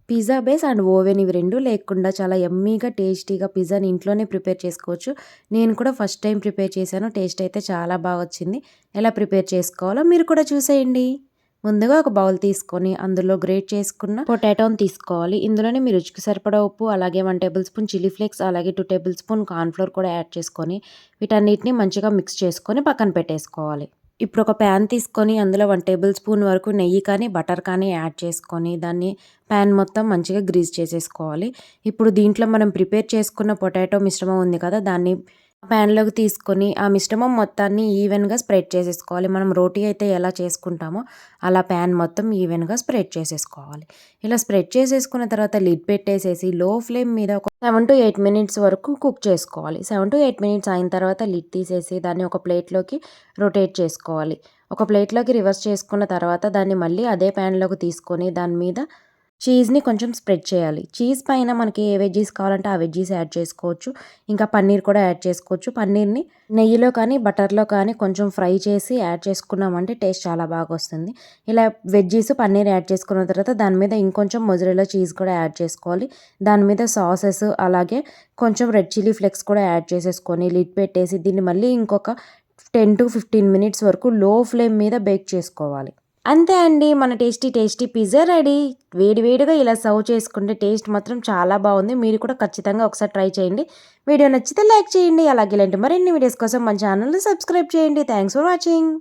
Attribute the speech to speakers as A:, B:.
A: Pizza base and oven ఇవి 2 లేకుండా చాలా యమ్మీగా, టేస్టీగా పిజ్జాని ఇంట్లోనే ప్రిపేర్ చేసుకోవచ్చు. నేను కూడా ఫస్ట్ టైం ప్రిపేర్ చేశాను. టేస్ట్ అయితే చాలా బాగా వచ్చింది. ఎలా ప్రిపేర్ చేసుకోవాలో మీరు కూడా చూసేయండి. ముందుగా ఒక బౌల్ తీసుకొని అందులో గ్రేట్ చేసుకున్న పొటాటోని తీసుకోవాలి. ఇందులోనే మీ రుచికి సరిపడా ఉప్పు, అలాగే 1 టేబుల్ స్పూన్ చిల్లీ ఫ్లేక్స్, అలాగే 2 టేబుల్ స్పూన్ కార్న్ ఫ్లోర్ కూడా యాడ్ చేసుకొని వీటన్నిటిని మంచిగా మిక్స్ చేసుకొని పక్కన పెట్టేసుకోవాలి. ఇప్పుడు ఒక ప్యాన్ తీసుకొని అందులో 1 టేబుల్ స్పూన్ వరకు నెయ్యి కానీ, బటర్ కానీ యాడ్ చేసుకొని దాన్ని ప్యాన్ మొత్తం మంచిగా గ్రీస్ చేసేసుకోవాలి. ఇప్పుడు దీంట్లో మనం ప్రిపేర్ చేసుకున్న పొటాటో మిశ్రమం ఉంది కదా, దాన్ని ప్యాన్లోకి తీసుకొని ఆ మిశ్రమం మొత్తాన్ని ఈవెన్గా స్ప్రెడ్ చేసేసుకోవాలి. మనం రోటీ అయితే ఎలా చేసుకుంటామో అలా ప్యాన్ మొత్తం ఈవెన్గా స్ప్రెడ్ చేసేసుకోవాలి. ఇలా స్ప్రెడ్ చేసేసుకున్న తర్వాత లిడ్ పెట్టేసేసి లో ఫ్లేమ్ మీద ఒక 7 to 8 మినిట్స్ వరకు కుక్ చేసుకోవాలి. 7 to 8 మినిట్స్ అయిన తర్వాత లిడ్ తీసేసి దాన్ని ఒక ప్లేట్లోకి రొటేట్ చేసుకోవాలి. ఒక ప్లేట్లోకి రివర్స్ చేసుకున్న తర్వాత దాన్ని మళ్ళీ అదే ప్యాన్లోకి తీసుకొని దాని మీద చీజ్ని కొంచెం స్ప్రెడ్ చేయాలి. చీజ్ పైన మనకి ఏ వెజ్జీస్ కావాలంటే ఆ వెజ్జీస్ యాడ్ చేసుకోవచ్చు. ఇంకా పన్నీర్ కూడా యాడ్ చేసుకోవచ్చు. పన్నీర్ని నెయ్యిలో కానీ, బటర్లో కానీ కొంచెం ఫ్రై చేసి యాడ్ చేసుకున్నామంటే టేస్ట్ చాలా బాగా వస్తుంది. ఇలా వెజ్జీస్, పన్నీర్ యాడ్ చేసుకున్న తర్వాత దాని మీద ఇంకొంచెం మొజరెల్లా చీజ్ కూడా యాడ్ చేసుకోవాలి. దాని మీద సాసెస్, అలాగే కొంచెం రెడ్ చిల్లీ ఫ్లేక్స్ కూడా యాడ్ చేసేసుకొని లిడ్ పెట్టేసి దీన్ని మళ్ళీ ఇంకొక 10 to 15 మినిట్స్ వరకు లో ఫ్లేమ్ మీద బేక్ చేసుకోవాలి. అంతే అండి, మన టేస్టీ పిజ్జా రెడీ. వేడివేడిగా ఇలా సర్వ్ చేసుకుంటే టేస్ట్ మాత్రం చాలా బాగుంది. మీరు కూడా ఖచ్చితంగా ఒకసారి ట్రై చేయండి. వీడియో నచ్చితే లైక్ చేయండి. అలాగే ఇలాంటి మరిన్ని వీడియోస్ కోసం మన ఛానల్ని సబ్స్క్రైబ్ చేయండి. Thanks for watching.